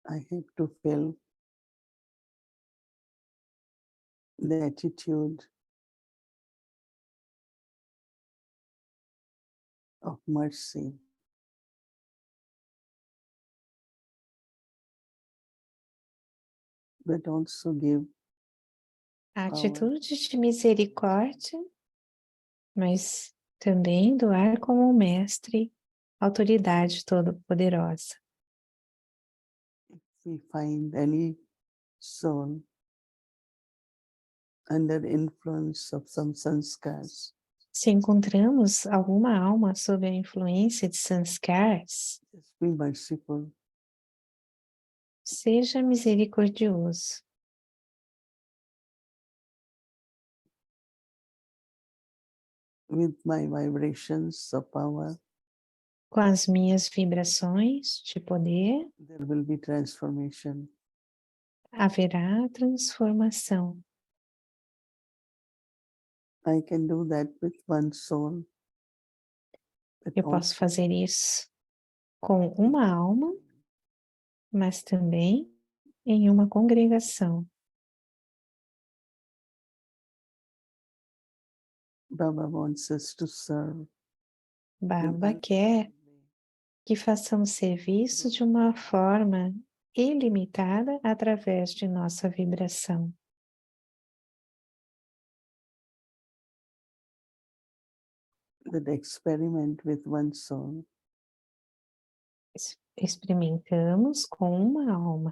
I have to feel the attitude of mercy. But also give A power atitude de misericórdia, mas também doar como mestre, autoridade todo-poderosa. if we find any soul under influence of some sanskars. Se encontramos alguma alma sob a influência de sanskars, Just be merciful. seja misericordioso. With my vibrations of power, Com as minhas vibrações de poder, there will be transformation. haverá transformação. I can do that with one soul. But Eu posso also fazer isso com uma alma, mas também em uma congregação. Baba wants us to serve. Baba quer que façamos serviço de uma forma ilimitada através de nossa vibração. That experiment with one soul. Experimentamos com uma alma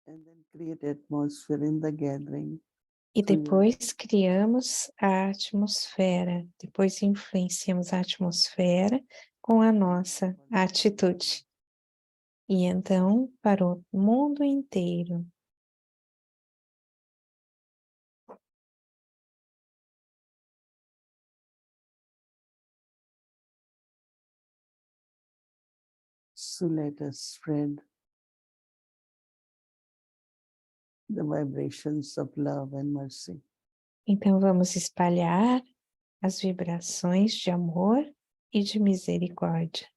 And then create atmosphere in the gathering. e depois criamos a atmosfera, depois influenciamos a atmosfera com a nossa atitude. E então, para o mundo inteiro, So let us spread the vibrations of love and mercy. então vamos espalhar as vibrações de amor e de misericórdia.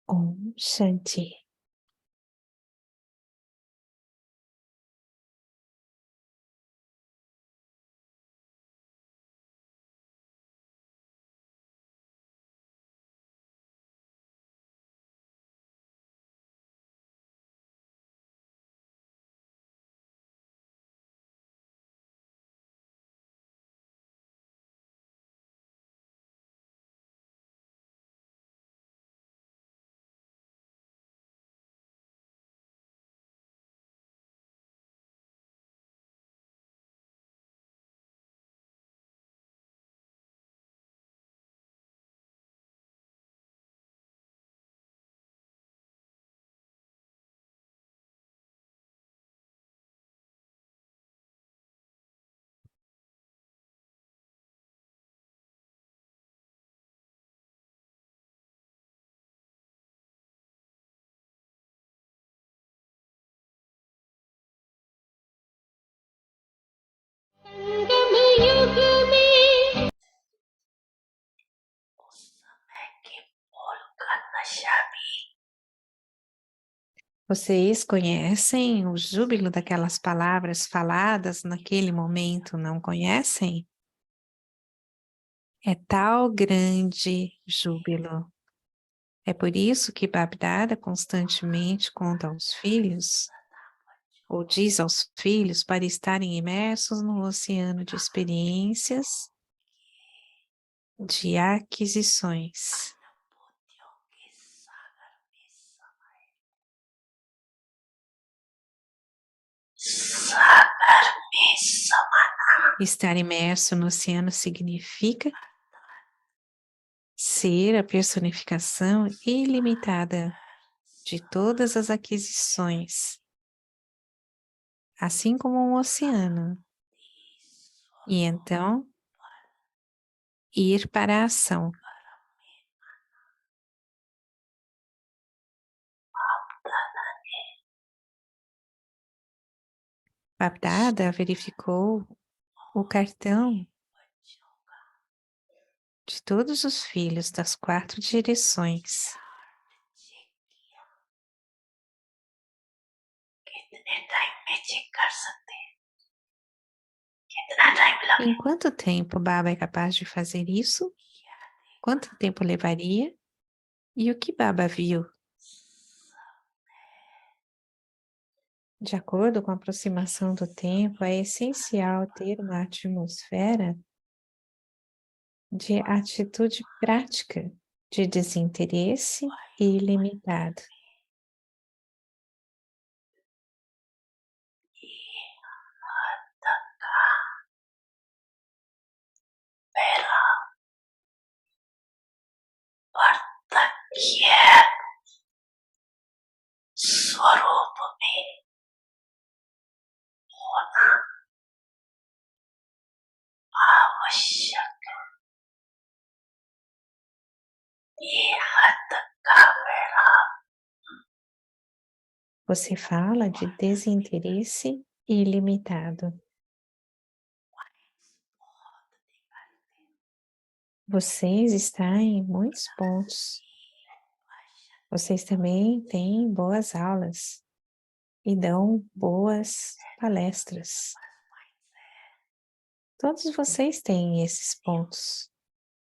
Om Shanti. Vocês conhecem o júbilo daquelas palavras faladas naquele momento, não conhecem? É tal grande júbilo. É por isso que Babdada constantemente conta aos filhos, ou diz aos filhos para estarem imersos no oceano de experiências, de aquisições. Estar imerso no oceano significa ser a personificação ilimitada de todas as aquisições, assim como um oceano. E então, ir para a ação. Babdada verificou o cartão de todos os filhos das 4 direções. Em quanto tempo Baba é capaz de fazer isso? Quanto tempo levaria? E o que Baba viu? De acordo com a aproximação do tempo, é essencial ter uma atmosfera de atitude prática, de desinteresse e ilimitado. Você fala de desinteresse ilimitado. Vocês estão em muitos pontos. Vocês também têm boas aulas e dão boas palestras. Todos vocês têm esses pontos.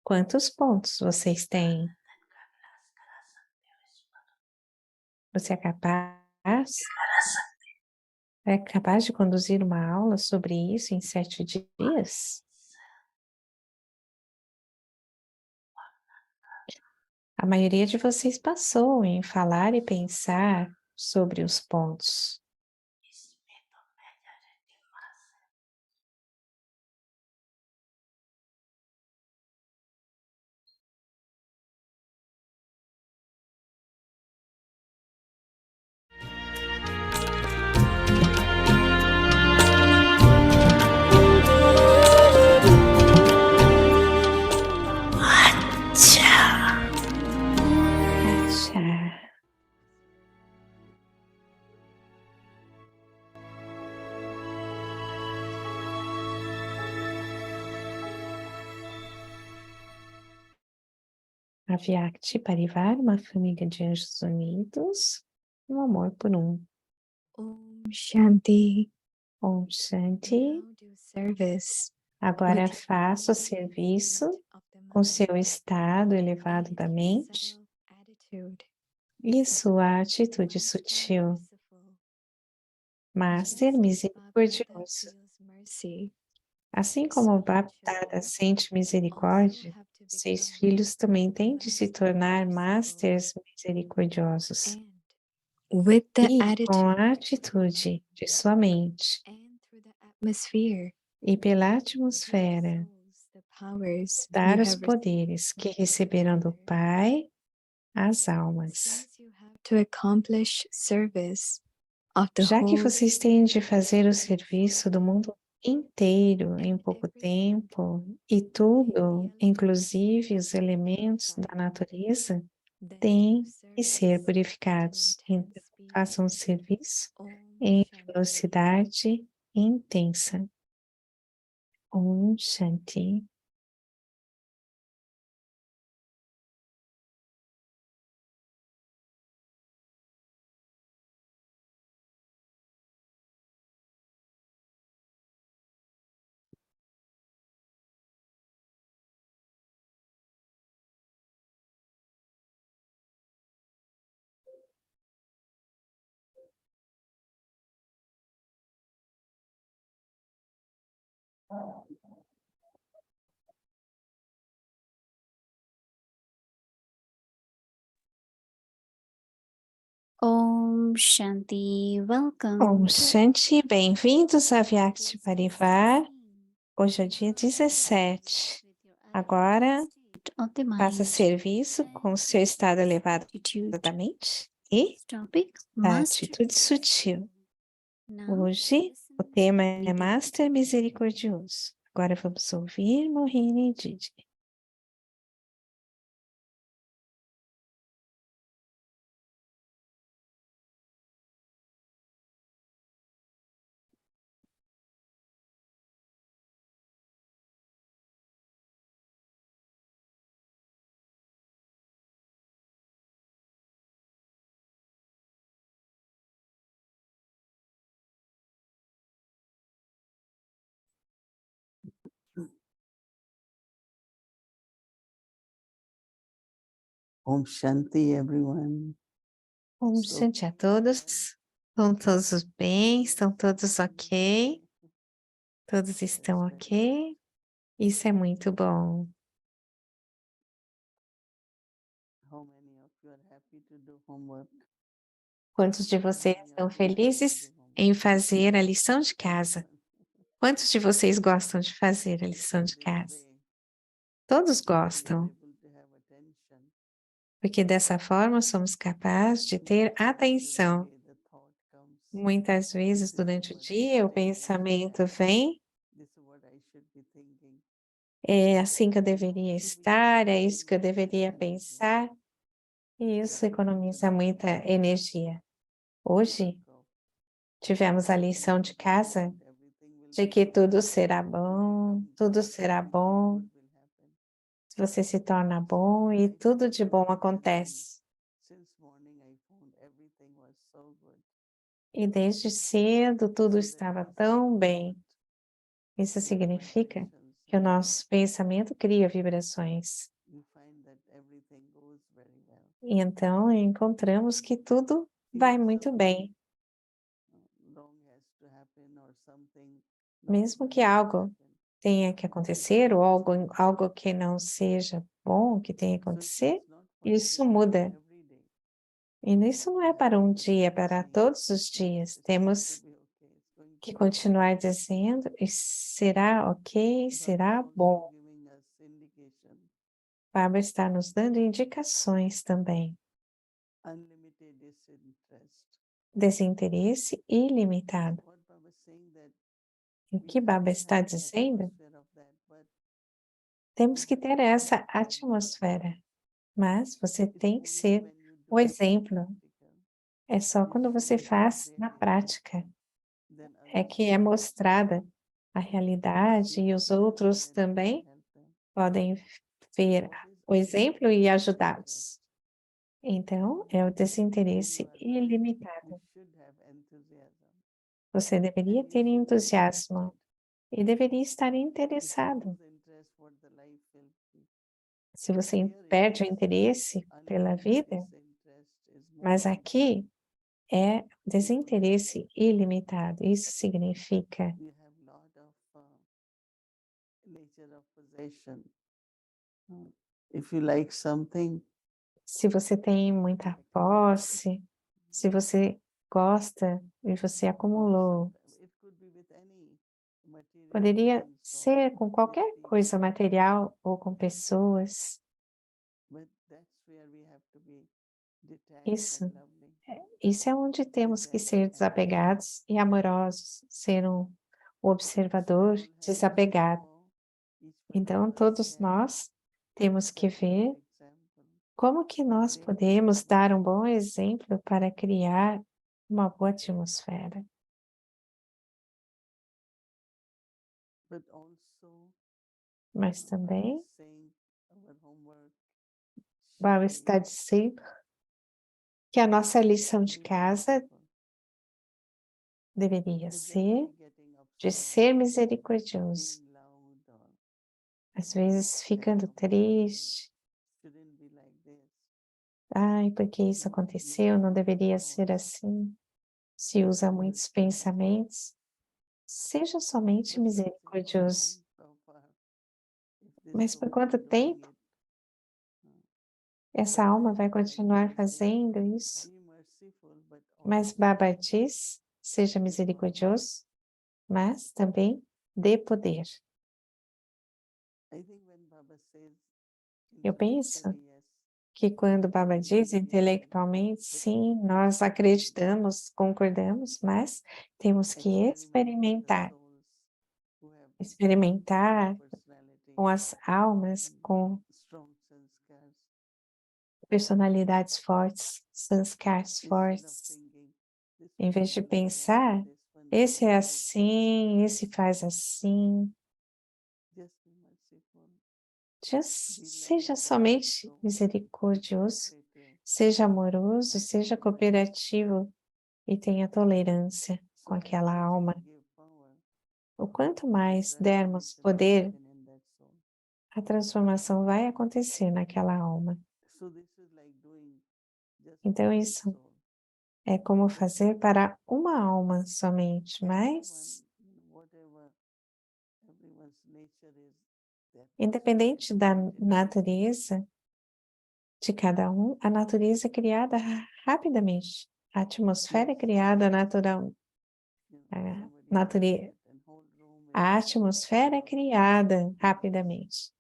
Quantos pontos vocês têm? Você é capaz de conduzir uma aula sobre isso em 7 dias? A maioria de vocês passou em falar e pensar sobre os pontos. Achá. Avyakti Parivar, uma família de anjos unidos, um amor por um. Om Shanti. Om Shanti. Now do service Agora with faça o serviço com seu estado elevado da mente attitude. e sua atitude sutil. Master misericordioso. Assim como o Baptada sente misericórdia, seus filhos também têm de se tornar masters misericordiosos. With the E com attitude a atitude de sua mente and through the atmosphere, e pela atmosfera, the powers dar you os have poderes que receberam do Pai às almas. since you have to accomplish service of the Já que whole vocês têm de fazer o serviço do mundo inteiro em pouco tempo, e tudo, inclusive os elementos da natureza, then têm do que ser service purificados. at Então, intense speed. façam o serviço Om em Shanti. velocidade intensa. Om Shanti. Om Shanti, welcome. Om Shanti, bem-vindos a Vyakti Parivar. Hoje é dia 17. Agora, faça serviço com o seu estado elevado da mente e Topic, da Master. atitude sutil. Now, Hoje, o tema é Master Misericordioso. Agora vamos ouvir Mohini Didi. Om Shanti, everyone. Um So- Shanti a todos. Estão todos bem? Estão todos ok? Todos estão ok? Isso é muito bom. How many of you are happy to do homework? Quantos de vocês estão felizes em fazer a lição de casa? Quantos de vocês gostam de fazer a lição de casa? Todos gostam, porque dessa forma somos capazes de ter atenção. Muitas vezes durante o dia o pensamento vem, é assim que eu deveria estar, é isso que eu deveria pensar, e isso economiza muita energia. Hoje tivemos a lição de casa de que tudo será bom, você se torna bom e tudo de bom acontece. E desde cedo tudo estava tão bem. Isso significa que o nosso pensamento cria vibrações. E então encontramos que tudo vai muito bem. Mesmo que algo tenha que acontecer ou algo que não seja bom que tenha que acontecer, isso muda. E isso não é para um dia, é para todos os dias. Temos que continuar dizendo, e será ok, será bom. Baba está nos dando indicações também. Desinteresse ilimitado. O que Baba está dizendo? Temos que ter essa atmosfera, mas você tem que ser o exemplo. É só quando você faz na prática, é que é mostrada a realidade e os outros também podem ver o exemplo e ajudá-los. Então, é o desinteresse ilimitado. Você deveria ter entusiasmo e deveria estar interessado. Se você perde o interesse pela vida, mas aqui é desinteresse ilimitado. Isso significa If you like something, se você tem muita posse, se você gosta e você acumulou, poderia ser com qualquer coisa material ou com pessoas. Isso é onde temos que ser desapegados e amorosos, ser um observador desapegado. Então, todos nós temos que ver como que nós podemos dar um bom exemplo para criar uma boa atmosfera. Mas também, Baba está dizendo que a nossa lição de casa deveria ser de ser misericordioso. Às vezes ficando triste, ai, porque isso aconteceu, não deveria ser assim. Se usa muitos pensamentos, seja somente misericordioso. Mas por quanto tempo essa alma vai continuar fazendo isso? Mas Baba diz, seja misericordioso, mas também dê poder. Eu penso que quando Baba diz intelectualmente, sim, nós acreditamos, concordamos, mas temos que experimentar com as almas, com personalidades fortes, sanskars fortes. Em vez de pensar, esse é assim, esse faz assim. Seja somente misericordioso, seja amoroso, seja cooperativo e tenha tolerância com aquela alma. O quanto mais dermos poder, a transformação vai acontecer naquela alma. Então, one isso soul. é como fazer para uma alma somente, mas Whatever everyone's nature is, that independente da natureza de cada um, a natureza é criada rapidamente. A atmosfera é criada natural. A atmosfera é criada rapidamente.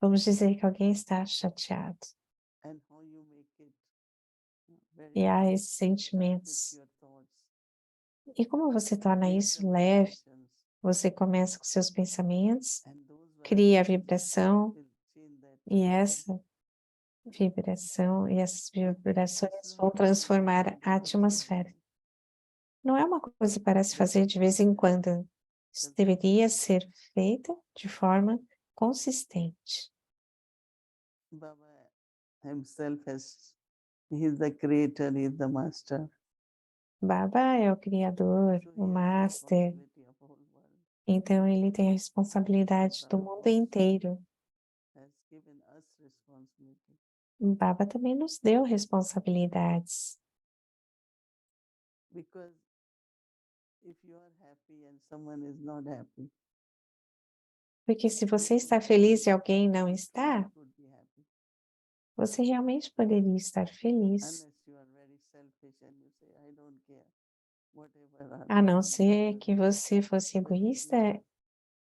Vamos dizer que alguém está chateado. E há esses sentimentos. E como você torna isso leve? Você começa com seus pensamentos, cria a vibração, e essa vibração e essas vibrações vão transformar a atmosfera. Não é uma coisa para se fazer de vez em quando. Isso deveria ser feita de forma consistente. Baba himself he's the creator, he's the master. Baba é o criador, So o he has master, responsibility of whole world. então ele tem a responsabilidade do mundo inteiro. Has given us responsibility. Baba também nos deu responsabilidades. Because if you are happy and someone is not happy, Porque se você está feliz e alguém não está, you could be happy. você realmente poderia estar feliz. Unless you are very selfish and you say, I don't care. Whatever. A não ser que você fosse egoísta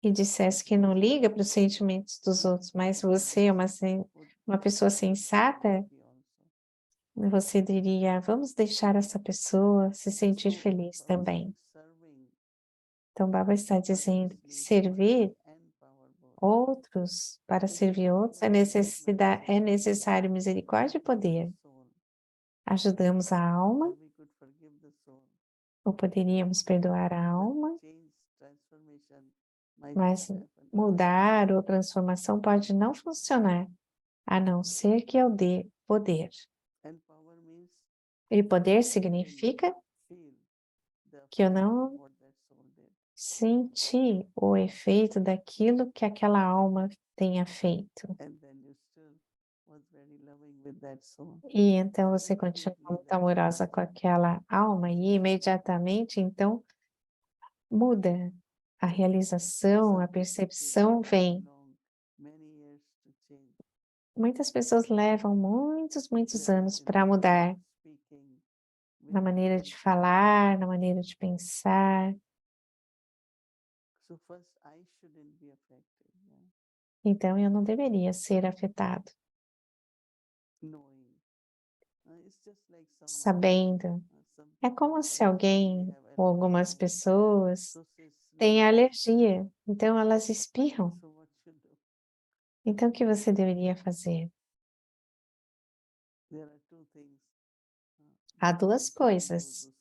e dissesse que não liga para os sentimentos dos outros, mas você é uma pessoa sensata, você diria, vamos deixar essa pessoa se sentir feliz também. Então, Baba está dizendo que servir outros, para servir outros, é necessário misericórdia e poder. Ajudamos a alma, ou poderíamos perdoar a alma, mas mudar ou transformação pode não funcionar, a não ser que eu dê poder. E poder significa que eu não senti o efeito daquilo que aquela alma tenha feito. E então você continua muito amorosa com aquela alma e imediatamente então muda. A realização, a percepção vem. Muitas pessoas levam muitos anos para mudar na maneira de falar, na maneira de pensar. Então eu não deveria ser afetado. Sabendo, é como se alguém ou algumas pessoas têm alergia, então elas espirram. Então o que você deveria fazer? Há duas coisas.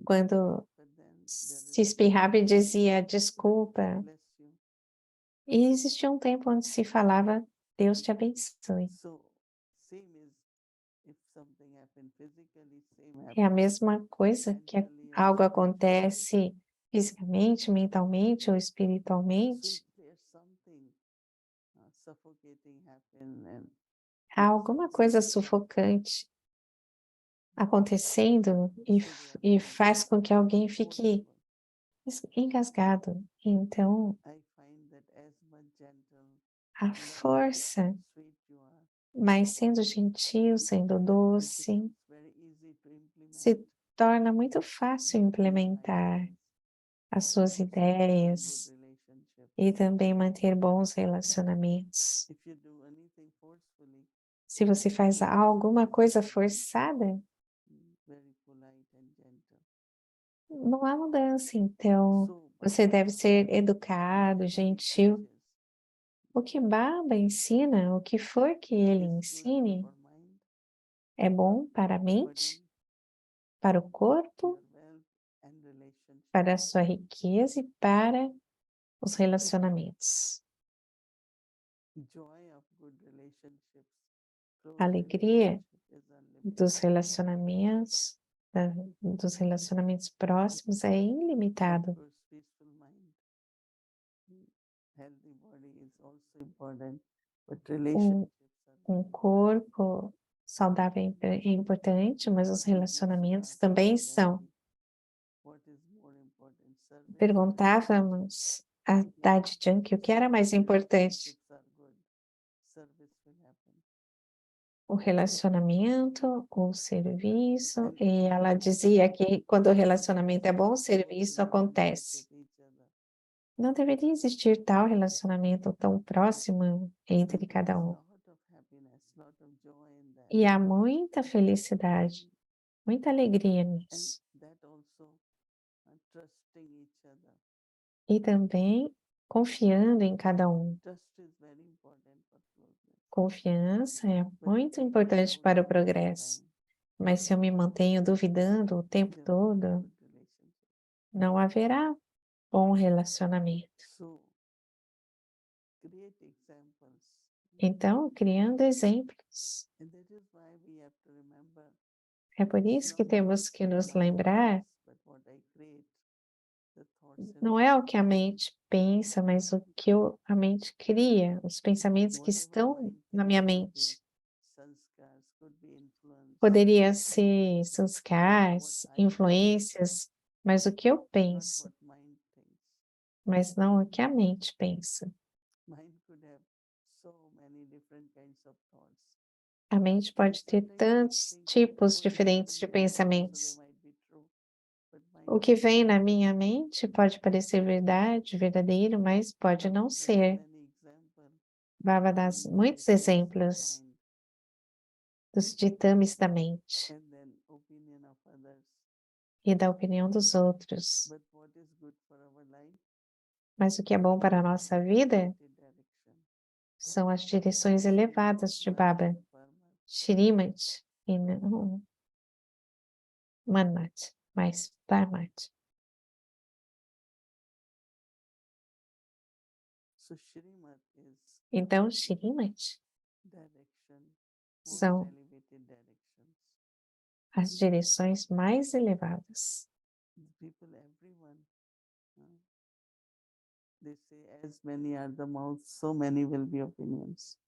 Quando se espirrava e dizia desculpa, e existia um tempo onde se falava Deus te abençoe. É a mesma coisa que algo acontece fisicamente, mentalmente ou espiritualmente. Há alguma coisa sufocante acontecendo e faz com que alguém fique engasgado. Então, a força, mas sendo gentil, sendo doce, se torna muito fácil implementar as suas ideias e também manter bons relacionamentos. Se você faz alguma coisa forçada, não há mudança, então você deve ser educado, gentil. O que Baba ensina, o que for que ele ensine, é bom para a mente, para o corpo, para a sua riqueza e para os relacionamentos. A alegria dos relacionamentos, dos relacionamentos próximos é ilimitado. but relationships are Um corpo saudável é importante, mas os relacionamentos também são. what is more important, service Perguntávamos a Dadi Junki o que era mais importante, are good, service will happen. o relacionamento ou o serviço, e ela dizia que quando o relacionamento é bom, o serviço acontece. With each other. Não deveria existir tal relacionamento tão próximo entre cada um. Lot of happiness, lot of joy in that. E há muita felicidade, muita alegria And nisso. that also trusting each other. E também confiando em cada um. Trust is very important for closeness. Confiança é But muito if importante you para o doubt all the progresso. time, Mas se eu me mantenho duvidando o tempo there won't be todo, good relationship. não haverá bom relacionamento. So create examples. Então, criando exemplos. And that is why we have to remember É por isso que temos que nos lembrar, but what I create, the thoughts and não é o que a mente pensa, mas o que a mente cria, os pensamentos que estão na minha mente. sanskars could be influenced. Poderia ser sanskars, influências, mas o que eu Not penso, what mind thinks. mas não o que a mente pensa. Mind could have so many different kinds of thoughts. A mente pode ter tantos tipos diferentes de pensamentos. O que vem na minha mente pode parecer verdade, verdadeiro, mas pode não ser. Baba dá muitos exemplos dos ditames da mente e da opinião dos outros. Mas o que é bom para a nossa vida são as direções elevadas de Baba, Shrimati e não Manmat, mas Parmat. Então, Shrimati são as direções mais elevadas. They say as many are the mouths, so many will be opinions.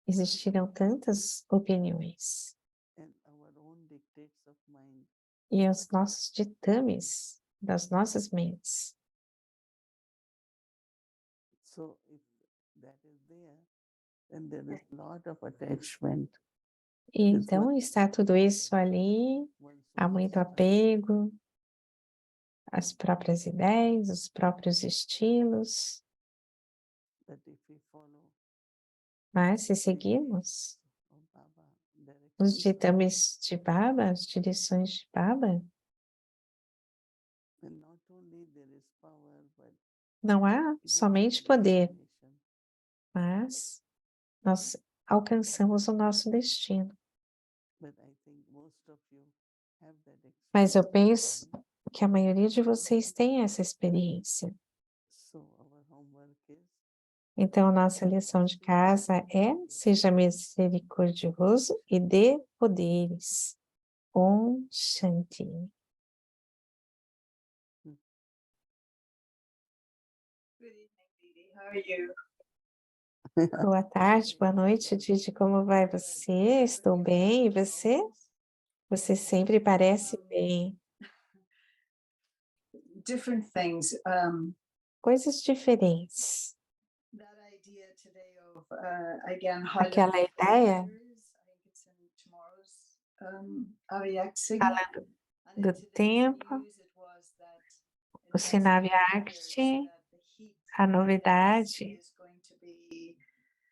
Existirão tantas opiniões. And our own dictates of mind E os nossos ditames das nossas mentes. So if that is there, then there is a lot of attachment. E então está tudo isso ali, há muito apego, as próprias ideias, os próprios estilos. But if we follow Mas se seguirmos Baba os direction, ditames de Baba, as direções de Baba, then not only there is power, but não há it is somente a poder, destination. mas nós alcançamos o nosso destino. But I think most of you have that Mas eu experience. penso que a maioria de vocês tem essa experiência. So our homework is Então, a nossa lição de casa é: seja misericordioso e dê poderes. Om Shanti. Boa tarde, boa noite, Didi. Como vai você? Estou bem. E você? Você sempre parece bem. Different things. Coisas diferentes. That idea today of again Aquela highlighting ideia years, I think it's in tomorrow's Avyakti. falando And in do today's tempo, news, it was that in o the next Sinavyakti, 5 years, that the heat a index novidade is going to be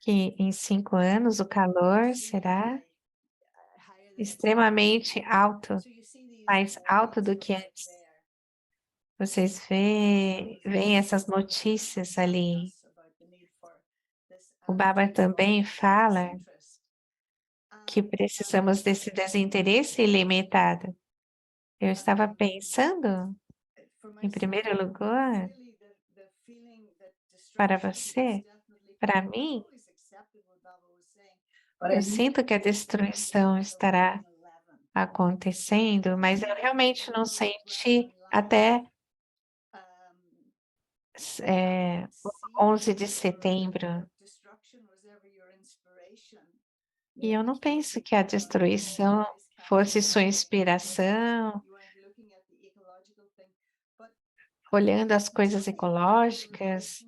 que em 5 anos o calor será higher than it's extremamente alto, So you see these mais alto do warnings que right antes. there. Vocês veem essas notícias ali. O Baba também fala que precisamos desse desinteresse ilimitado. Eu estava pensando, em primeiro lugar, para você, para mim, eu sinto que a destruição estará acontecendo, mas eu realmente não senti até 11 de setembro. E eu não penso que a destruição fosse sua inspiração, olhando as coisas ecológicas.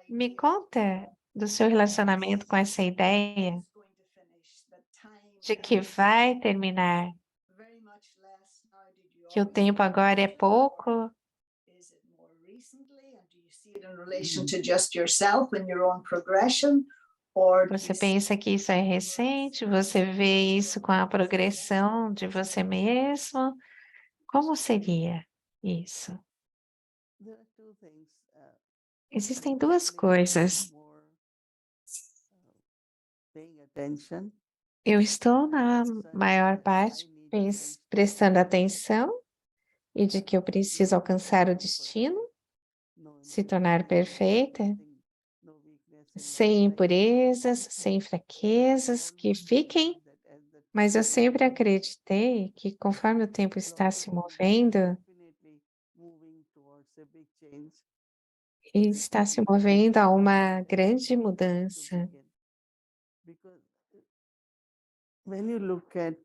Me conta do seu relacionamento com essa ideia de que vai terminar, que o tempo agora é pouco. Is it more recently, and do you see it in relation to just yourself and your own progression, or do Você you see pensa que isso é recente? Você vê isso com a progressão de você mesmo? Como seria isso? There are two things. Existem I'm duas definitely coisas. more, paying attention. Eu estou na maior Certainly, I parte need to reach prestando perfection. atenção e de que eu preciso alcançar o destino, se tornar perfeita, sem impurezas, sem fraquezas, que fiquem, mas eu sempre acreditei que conforme o tempo está se movendo, e está se movendo a uma grande mudança. Because when you look at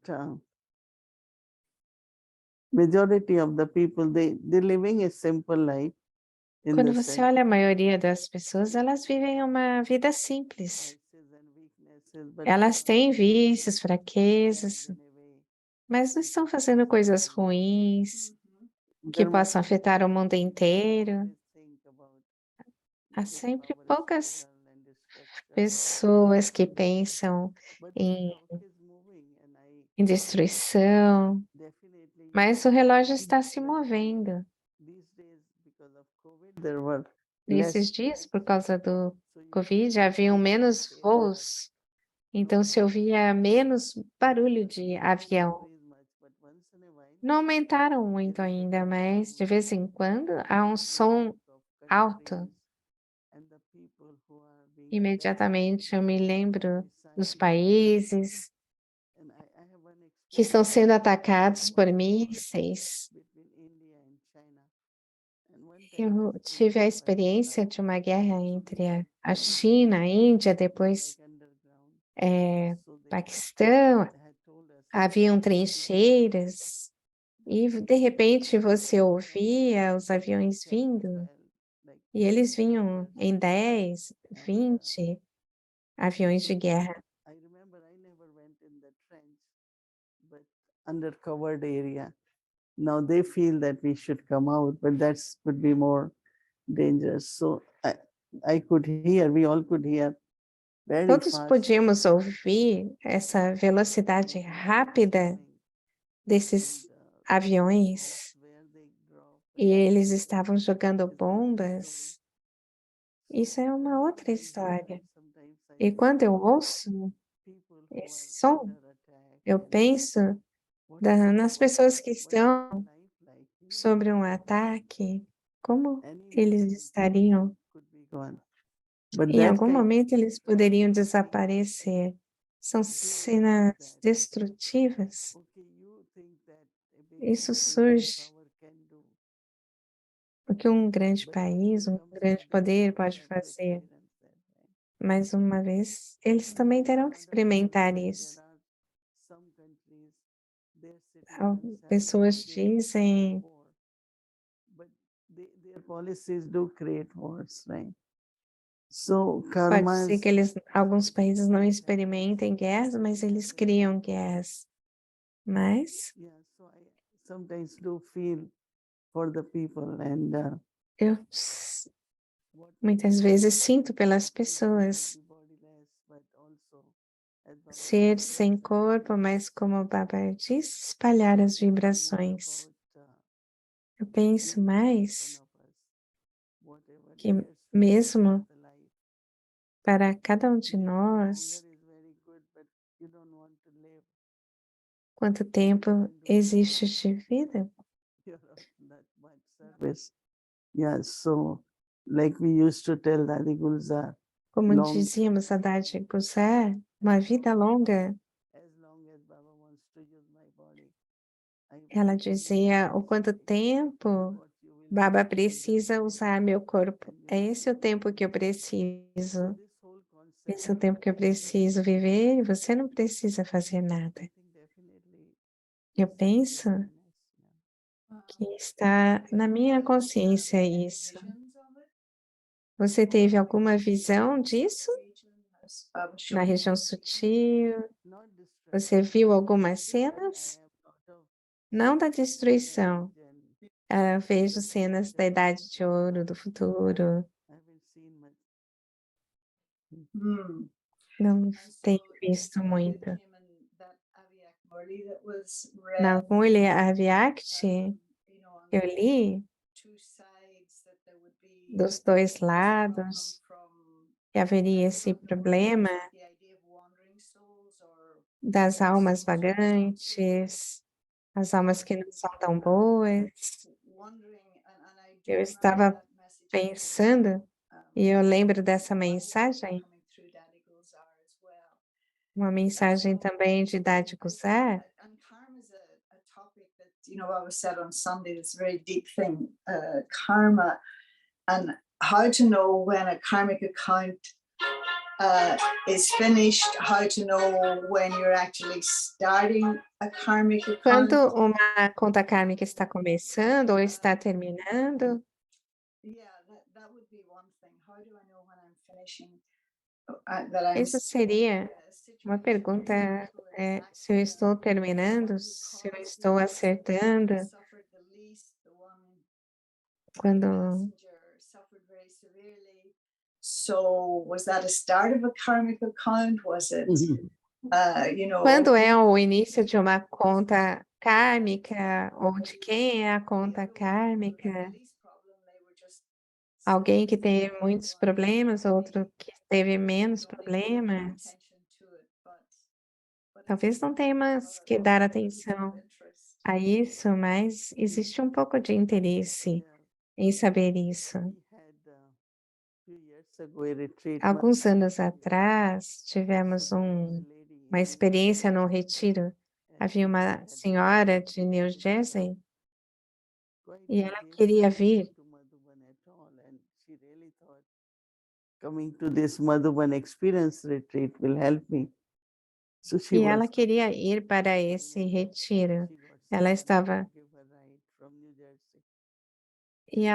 majority of the people, they're living a simple life. In Quando the você sense olha a maioria das pessoas, elas vivem uma vida simples. vices and weaknesses, but Elas têm vícios, fraquezas, mas não estão fazendo coisas ruins que possam afetar o mundo inteiro. Há sempre poucas pessoas que pensam em, em destruição, mas o relógio está se movendo. Nesses dias, por causa do Covid, haviam menos voos, então se ouvia menos barulho de avião. Não aumentaram muito ainda, mas de vez em quando há um som alto. Imediatamente eu me lembro dos países que estão sendo atacados por mísseis. Eu tive a experiência de uma guerra entre a China, a Índia, depois Paquistão. Haviam trincheiras e de repente você ouvia os aviões vindo e eles vinham em 10, 20 aviões de guerra. I remember I never went in the trench, but under covered area. Now they feel that we should come out, but that could be more dangerous. So I could hear, we all could hear very Todos fast. podíamos ouvir essa velocidade rápida desses aviões e eles estavam jogando bombas. Isso é uma outra história. E quando eu ouço esse som, eu penso nas pessoas que estão sobre um ataque, como eles estariam. Em algum momento eles poderiam desaparecer. São cenas destrutivas. Isso surge o que um grande país, um grande poder pode fazer. Mais uma vez, eles também terão que experimentar isso. Pessoas dizem pode ser que alguns países não experimentem guerras, mas eles criam guerras. Mas eu muitas vezes sinto pelas pessoas. Ser sem corpo, mas como o Baba disse, espalhar as vibrações. Eu penso mais que mesmo para cada um de nós, quanto tempo existe de vida? Como dizíamos a Dadi Gulzar, uma vida longa. Ela dizia o quanto tempo Baba precisa usar meu corpo. É esse o tempo que eu preciso. Esse é o tempo que eu preciso viver e você não precisa fazer nada. Eu penso que está na minha consciência isso. Você teve alguma visão disso na região sutil? Você viu algumas cenas? Não da destruição. Vejo cenas da Idade de Ouro, do futuro. Hmm. Não And so tenho it's visto with muito. him and that Aviak Murli that was Na read, Mulher Aviact, you know, on eu the li two sides that there would be dos dois this problem lados from, que haveria I esse don't know whether problema it's the idea of wandering souls or das almas souls who are not so vagantes, as almas que não são tão boas. wondering, and I do Eu remember estava that message pensando, e eu lembro dessa coming mensagem, through Daddy Gulzar as well. uma mensagem também de Dade Guzar, And karma is a topic that, you know, I was said on Sunday, this very deep thing, karma, and how to know when a karmic account is finished, how to know when you're actually starting a karmic account. quando uma conta kármica está começando ou está terminando, Yeah, that would be one thing. How do I know when I'm finishing? That I'm isso seria uma pergunta, se eu estou terminando, se eu estou acertando, quando So was that a start of a karmic account? Was it, you know, quando é o início de uma conta kármica ou de quem é a conta kármica? Alguém que teve muitos problemas, outro que teve menos problemas. Talvez não tenhamos que dar atenção a isso, mas existe um pouco de interesse em saber isso. Alguns anos atrás, tivemos uma experiência num retiro. Havia uma senhora de New Jersey e ela queria vir. Coming to this Madhuban experience retreat will help me. So she E was ela queria ir para esse retiro. Ela estava e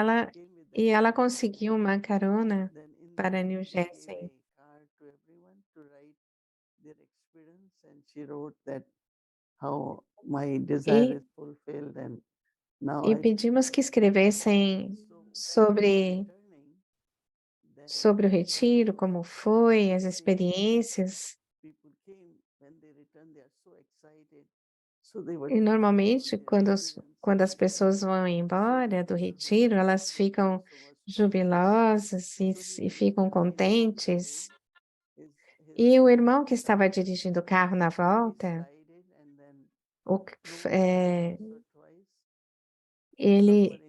ela conseguiu uma carona para New Jersey. E pedimos que escrevessem sobre o retiro, como foi, as experiências. E normalmente, quando as pessoas vão embora do retiro, elas ficam jubilosas e ficam contentes. E o irmão que estava dirigindo o carro na volta, ele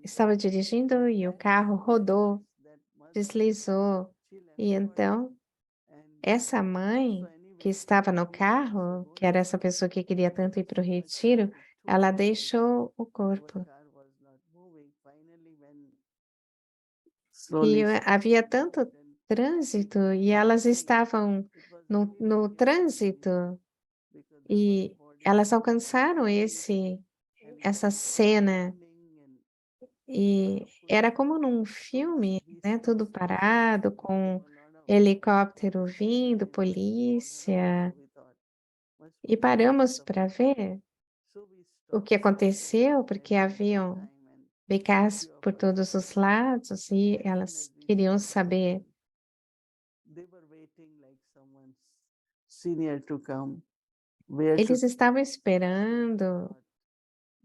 estava dirigindo e o carro rodou, deslizou. E então, essa mãe que estava no carro, que era essa pessoa que queria tanto ir para o retiro, ela deixou o corpo. E havia tanto trânsito e elas estavam no trânsito e elas alcançaram essa cena e era como num filme, né? Tudo parado, com helicóptero vindo, polícia. E paramos para ver o que aconteceu, porque haviam becás por todos os lados e elas queriam saber. Eles estavam esperando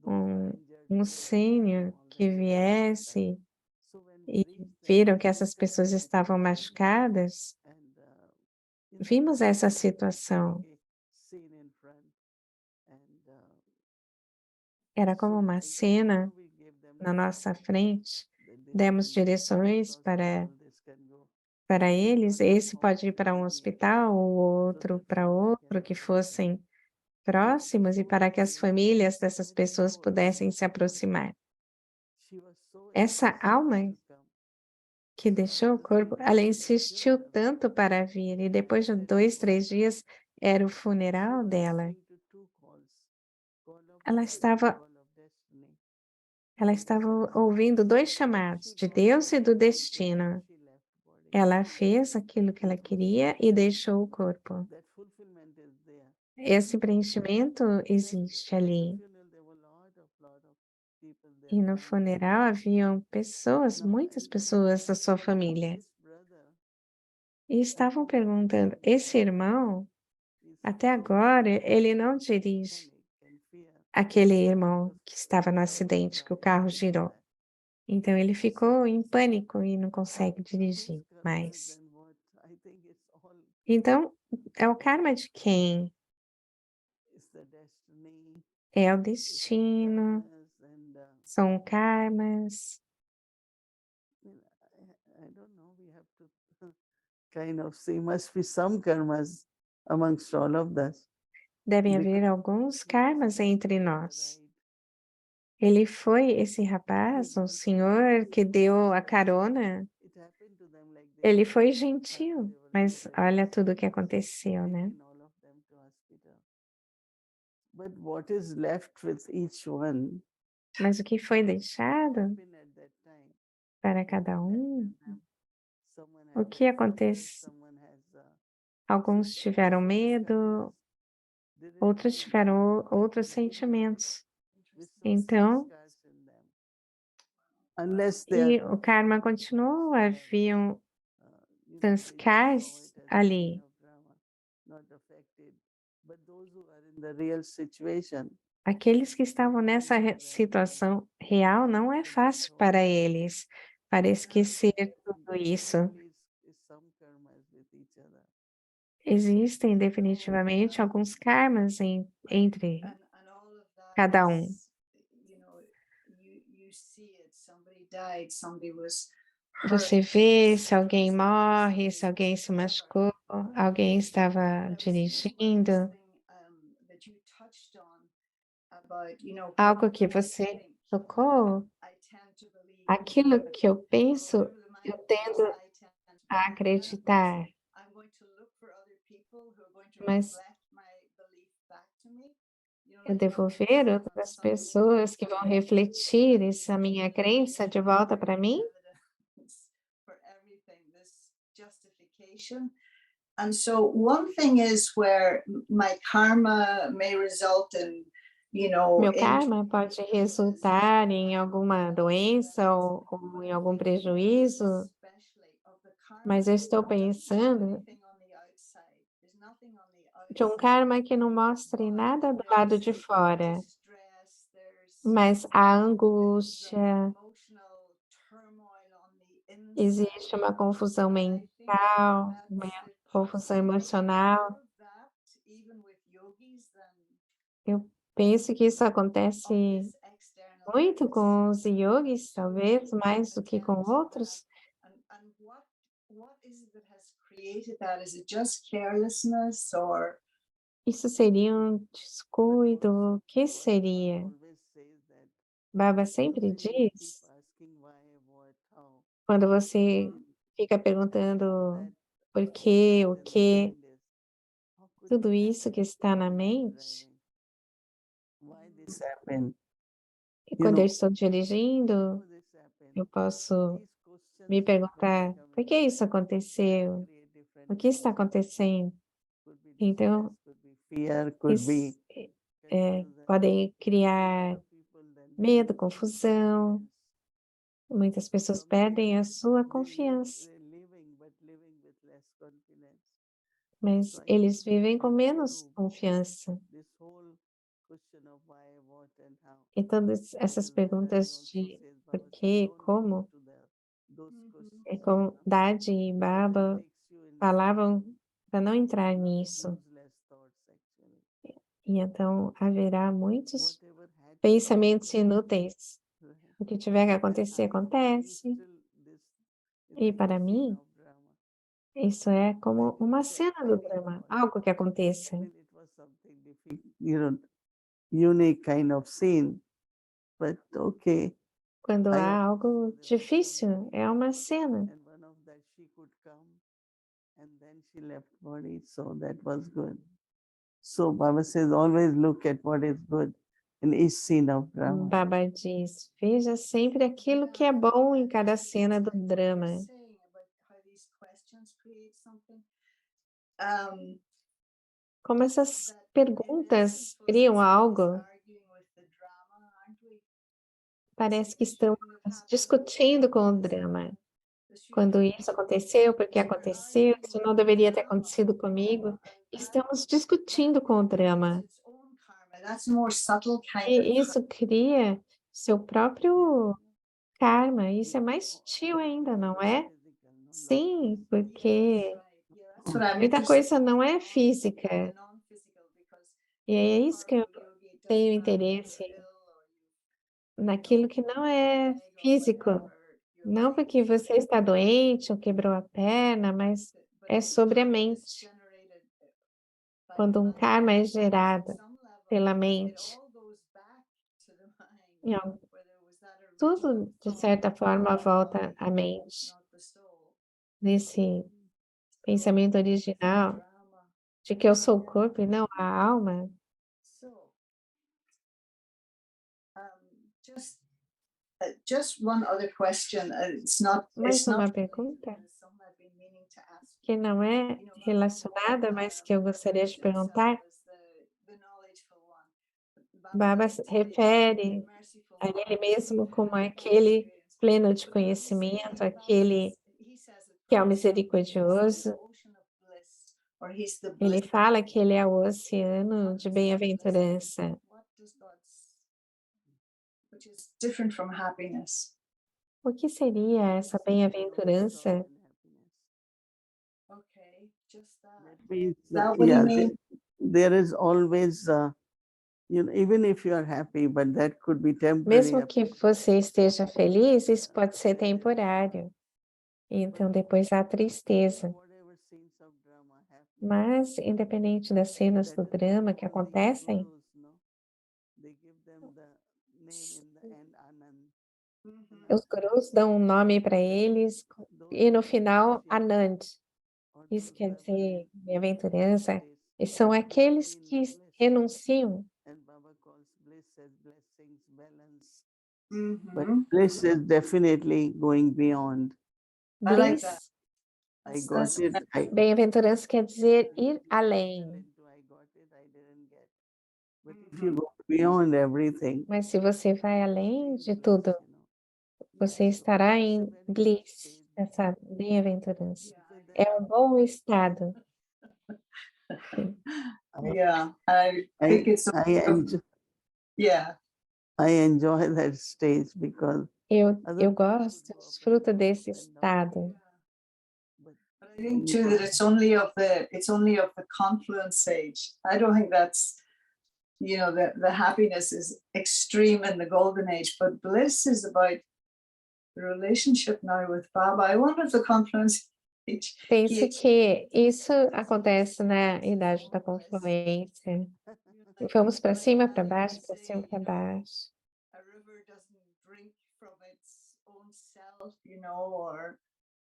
um sênior que viesse e viram que essas pessoas estavam machucadas. Vimos essa situação. Era como uma cena na nossa frente. Demos direções para eles. Esse pode ir para um hospital, o outro para outro, que fossem próximos e para que as famílias dessas pessoas pudessem se aproximar. Essa alma que deixou o corpo, ela insistiu tanto para vir, e depois de 2, 3 dias era o funeral dela. Ela estava ouvindo 2 chamados, de Deus e do destino. Ela fez aquilo que ela queria e deixou o corpo. Esse preenchimento existe ali. E no funeral haviam pessoas, muitas pessoas da sua família. E estavam perguntando: esse irmão, até agora, ele não dirige. Aquele irmão que estava no acidente, que o carro girou. Então ele ficou em pânico e não consegue dirigir mais. Então, é o karma de quem? É o destino, são karmas. I don't know, we have to kind of see, must be some karmas amongst all of us. Devem haver alguns karmas entre nós. Ele foi esse rapaz, o senhor que deu a carona. Ele foi gentil, mas olha tudo o que aconteceu, né? But what is left with each one? Mas o que foi deixado para cada um? O que acontece? Alguns tiveram medo, outros tiveram outros sentimentos. Então, e o karma continuou, haviam sanskars ali. Aqueles que estavam nessa situação real não é fácil para eles, para esquecer tudo isso. Existem definitivamente alguns karmas entre cada um. Você vê se alguém morre, se alguém se machucou, alguém estava dirigindo. Algo que você tocou, aquilo que eu penso, eu tendo a acreditar. Mas eu devo ver outras pessoas que vão refletir essa minha crença de volta para mim? And so one thing is where my karma may result in, Meu karma pode resultar em alguma doença ou em algum prejuízo, mas eu estou pensando de um karma que não mostre nada do lado de fora, mas a angústia, existe uma confusão mental, uma confusão emocional. Eu penso que isso acontece muito com os yogis, talvez, mais do que com outros. Isso seria um descuido? O que seria? Baba sempre diz, quando você fica perguntando por quê, o quê, tudo isso que está na mente, e quando eu estou dirigindo, eu posso me perguntar, por que isso aconteceu? O que está acontecendo? Então, podem criar medo, confusão. Muitas pessoas perdem a sua confiança, mas eles vivem com menos confiança. E todas essas perguntas de por quê, como, como Dade e Baba falavam para não entrar nisso. E então haverá muitos pensamentos inúteis. O que tiver que acontecer, acontece. E para mim, isso é como uma cena do drama, algo que aconteça. Unique kind of scene, but okay. Quando há algo difícil, é uma cena. she left body, so that was good. So Baba says, always look at what is good in each scene of drama. Baba diz, veja sempre aquilo que é bom em cada cena do drama. Saying about how these questions create something. Um, Como essas that in perguntas essence, we're criam always algo, arguing with the drama, aren't we? parece que This estamos shouldn't have happened. discutindo com o This drama. happened. This shouldn't Quando have isso happened. aconteceu, por que So we're aconteceu, arguing isso with não the deveria ter drama, acontecido comigo. and Estamos discutindo com o drama. its own karma. That's a more subtle kind of E isso cria seu próprio karma. Isso é mais sutil ainda, não é? Sim, porque That's what I'm muita interested coisa não é física. in, the non-physical, because E é isso que eu karma yogi doesn't tenho matter if you're interesse ill or naquilo que não é físico. Não porque você está doente ou quebrou a perna, mas é sobre a mente. Quando um karma é gerado pela mente, e, ó, tudo, de certa forma, volta à mente. Nesse pensamento original de que eu sou o corpo e não a alma. Just one other question. It's not. Mais It's not uma pergunta something I've been meaning to ask. que não é relacionada, mas que eu gostaria de perguntar. Baba se refere a ele mesmo como aquele pleno de conhecimento, aquele que é o misericordioso. Ele fala que ele é o oceano de bem-aventurança. Which is different from happiness. O que seria essa bem-aventurança? Okay, just that. Means, That what do you yeah, mean? there is always, even if you are happy, but that could be temporary. Mesmo que você esteja feliz, isso pode ser temporário. Então, depois há tristeza. Whatever scenes of drama happen, Mas, independente das cenas do drama que acontecem, gurus, no, they give them the name in the end, Anand. os gurus dão um nome para eles e no final, Anand. Isso quer dizer bem-aventurança. E são aqueles que renunciam. And Baba calls bliss as blessings, balance. But Mhm. bliss is definitely going beyond. I like Bliss, that. I That's- got it. bem-aventurança quer dizer ir além. I got it, I didn't get. But if you go beyond everything, Mas se você vai além de tudo, you know, você estará em bliss, essa bem-aventurança. É um bom estado. Yeah, I think it's yeah. I enjoy that stage because Eu gosto, desfruto desse estado. But I think too that it's only of the confluence stage. I don't think that's the happiness is extreme in the golden age, but bliss is about the relationship now with Baba. I wonder if the confluence age. Pense que isso acontece na idade da confluência. Vamos para cima, para baixo, para cima, para baixo. A river doesn't drink from its own self, or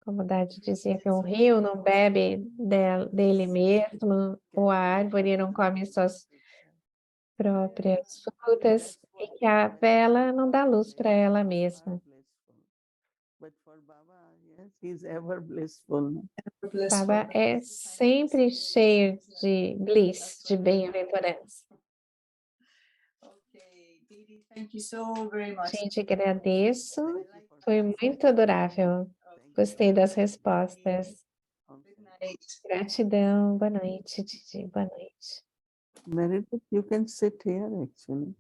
Como Dade dizia que um rio não bebe dele mesmo, ou a árvore não come suas próprias frutas, e que a vela não dá luz para ela mesma. But for Baba, yes, he's ever blissful. blissful. Baba é sempre cheio de bliss, de bem-aventurança. Okay, Didi, thank you so very much. Gente, agradeço. Foi muito adorável. Gostei das respostas. Good night. Gratidão. Boa noite, Didi. Boa noite. Meredith, you can sit here actually.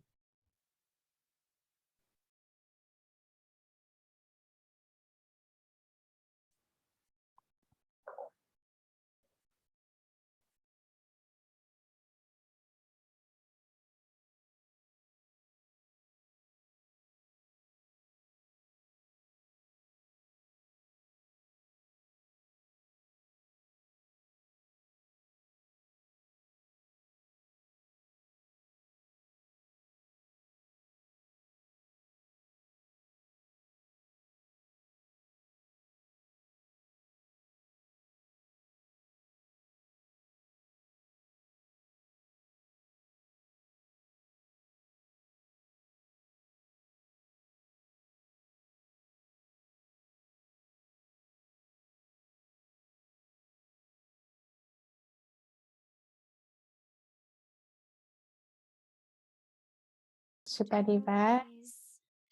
Shiparivar, Today's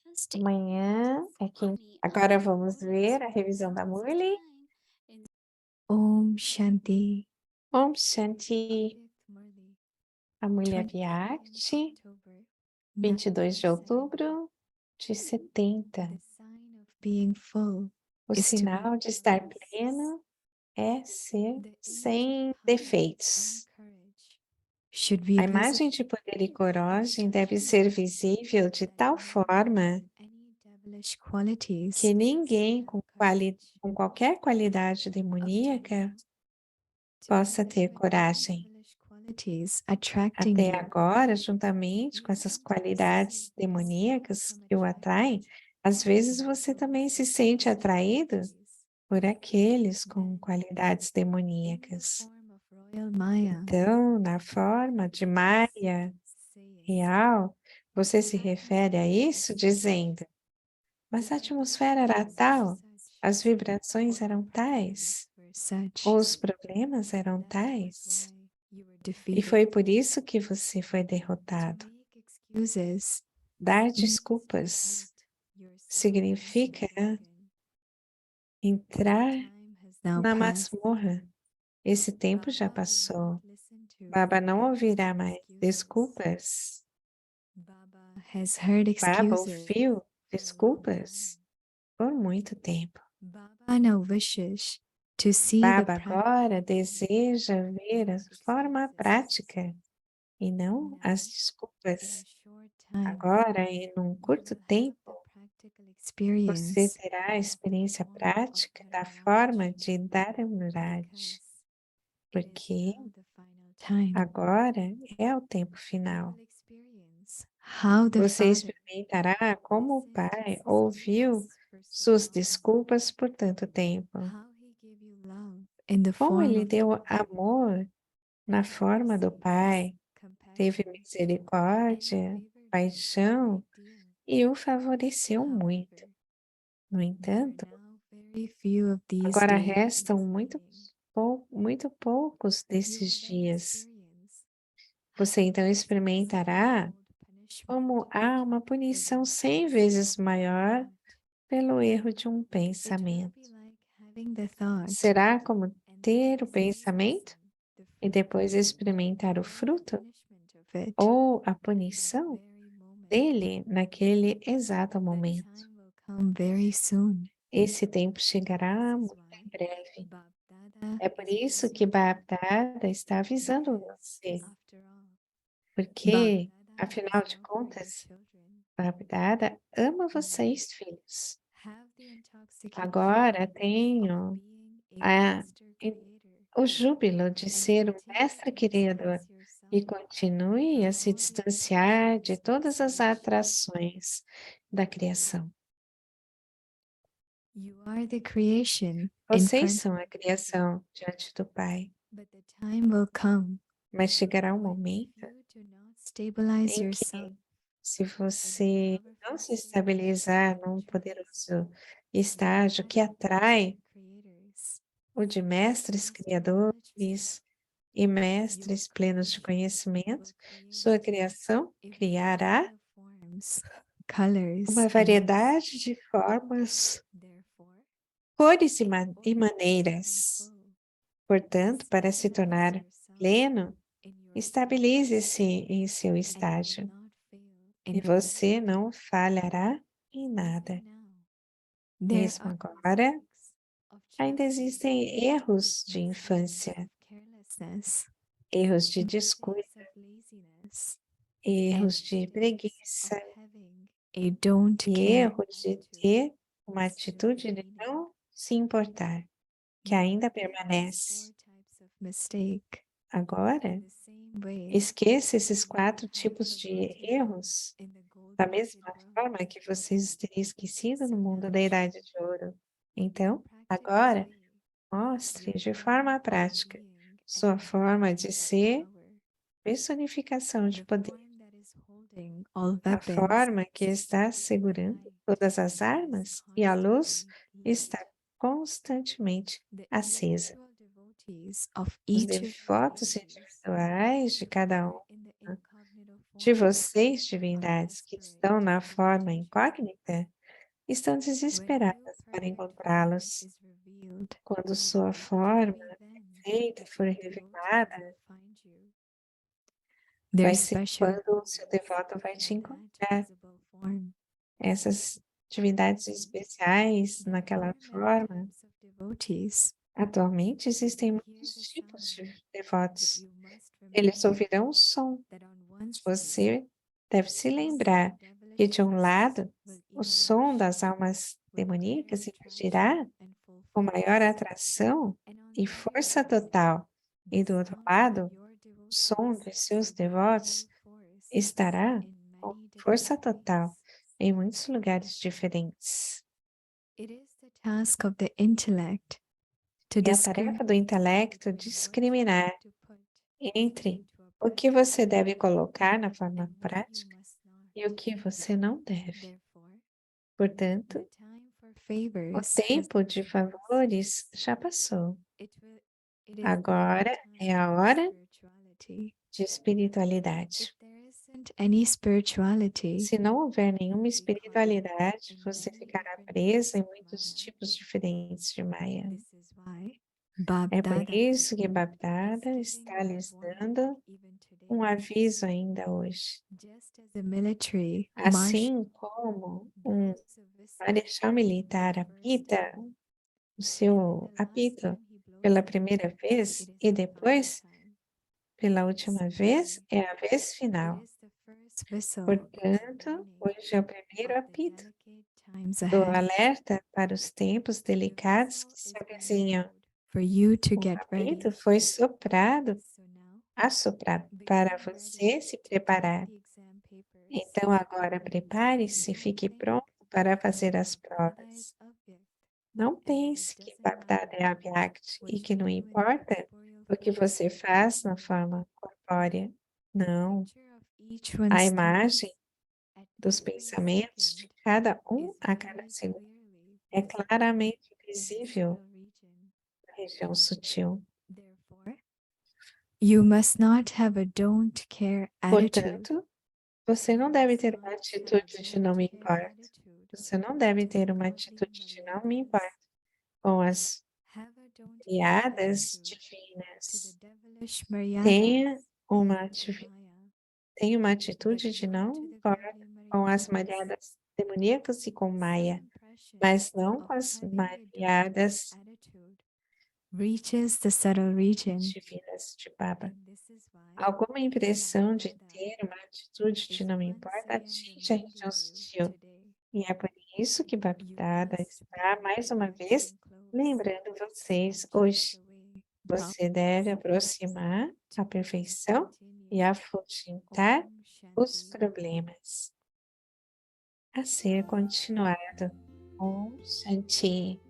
Thursday. amanhã é quinta. Agora vamos ver a revisão da Murli. Om Shanti. Om Shanti, Murli, a Mulher 27 Vyakti, October, 22 de 97. outubro de 70. The sign of being full O is to be sinal de estar fearless. pleno é ser The image sem of power defeitos. and courage should be A imagem de poder e coragem deve ser visível de tal forma any devilish qualities que ninguém have com qualquer qualidade demoníaca possa ter coragem. devilish qualities attracting Até you. agora, juntamente com essas qualidades demoníacas que o atraem, às vezes você também se sente atraído por aqueles com qualidades demoníacas. Royal Maya, Então, na forma de Maia real, você se refere a isso dizendo: mas a atmosfera era tal, as vibrações eram tais, os problemas eram tais, e foi por isso que você foi derrotado. Dar desculpas significa entrar na masmorra. Esse tempo já passou. Baba não ouvirá mais desculpas. Baba ouviu desculpas por muito tempo. Baba now wishes to see the Baba agora deseja ver a forma prática e não as desculpas. Agora, em um curto tempo, você terá a experiência prática da forma de Dharamraj, porque agora é o tempo final. Você experimentará como o Pai ouviu suas desculpas por tanto tempo. Como ele deu amor na forma do Pai, teve misericórdia, paixão e o favoreceu muito. No entanto, agora restam muito poucos desses dias. Você então experimentará como há uma punição 100 vezes maior pelo erro de um pensamento. Será como ter o pensamento e depois experimentar o fruto ou a punição dele naquele exato momento. Esse tempo chegará muito em breve. É por isso que Baba está avisando você, porque, afinal de contas, Baba ama vocês, filhos. Agora tenho o júbilo de ser um mestre criador e continue a se distanciar de todas as atrações da criação. Vocês são a criação diante do Pai, mas chegará um momento em que, se você não se estabilizar num poderoso estágio que atrai o de mestres criadores e mestres plenos de conhecimento, sua criação criará uma variedade de formas, cores e maneiras. Portanto, para se tornar pleno, estabilize-se em seu estágio e você não falhará em nada. Mesmo agora, ainda existem erros de infância, erros de descuido, erros de preguiça e erros de ter uma atitude de não se importar, que ainda permanece. Agora, esqueça esses 4 tipos de erros, da mesma forma que vocês teriam esquecido no mundo da Idade de Ouro. Então, agora, mostre de forma prática sua forma de ser personificação de poder, a forma que está segurando todas as armas e a luz está constantemente acesa. Os devotos individuais de cada um de vocês, divindades, que estão na forma incógnita, estão desesperadas para encontrá-los. Quando sua forma perfeita for revelada, vai ser quando o seu devoto vai te encontrar. Essas divindades especiais naquela forma. Atualmente existem muitos tipos de devotos. Eles ouvirão o som. Você deve se lembrar que, de um lado, o som das almas demoníacas impedirá com maior atração e força total, e do outro lado, o som de seus devotos estará com força total em muitos lugares diferentes. É a tarefa do intelecto discriminar entre o que você deve colocar na forma prática e o que você não deve. Portanto, o tempo de favores já passou. Agora é a hora de espiritualidade. Se não houver nenhuma espiritualidade, você ficará preso em muitos tipos diferentes de Maya. É por isso que Bapdada está lhes dando um aviso ainda hoje. Assim como um marechal militar apita o seu apito pela primeira vez e depois, pela última vez, é a vez final. Portanto, hoje é o primeiro apito do alerta para os tempos delicados que se avizinham. O apito foi assoprado para você se preparar. Então agora prepare-se e fique pronto para fazer as provas. Não pense que Bapdada é Avyakt e que não importa o que você faz na forma corpórea. Não. A imagem dos pensamentos de cada um a cada segundo é claramente visível na região sutil. Portanto, você não deve ter uma atitude de não me importa. Você não deve ter uma atitude de não me importa com as criadas divinas. Tenha uma atitude de não me importa com as mariadas demoníacas e com Maya, mas não com as mariadas divinas de Baba. Alguma impressão de ter uma atitude de não me importa atinge a região sutil. E é por isso que Bapdada está, mais uma vez, lembrando vocês hoje. Você deve aproximar a perfeição e afugentar os problemas. A ser continuado. Om Shanti.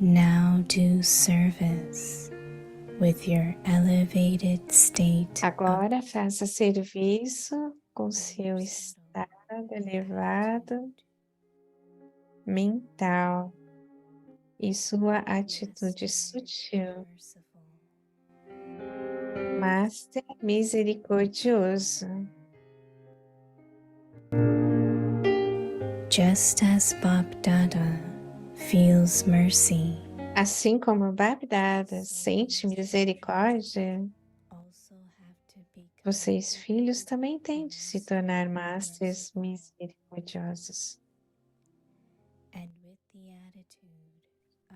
Now do service with your elevated state. Agora faça serviço com seu estado elevado mental e sua atitude sutil. Master misericordioso. Just as Bapdada feels mercy, Assim como Bapdada sente misericórdia, vocês, filhos, também têm de se tornar masters misericordiosos.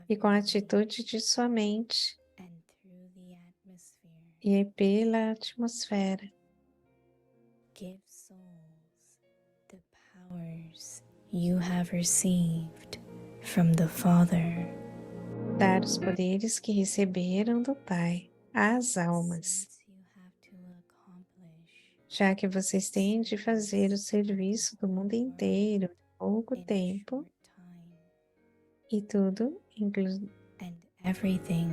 E com a atitude de sua mente e pela atmosfera, give souls the powers you have received from the Father. dar os poderes que receberam do Pai às almas, já que vocês têm de fazer o serviço do mundo inteiro, pouco in a tempo short time, e tudo, inclusive and everything,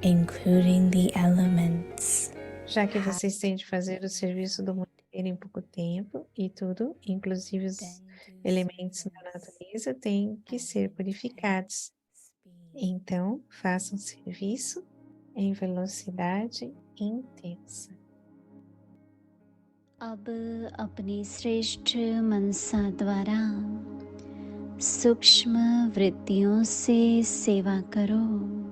including the elements, já que vocês têm de fazer o serviço do mundo inteiro em pouco tempo e tudo, inclusive os then do elementos da service natureza, têm que at ser an purificados. speed. Então, façam serviço em velocidade intensa. अब अपनी श्रेष्ठ मनसा द्वारा सूक्ष्म वृत्तियों से सेवा करो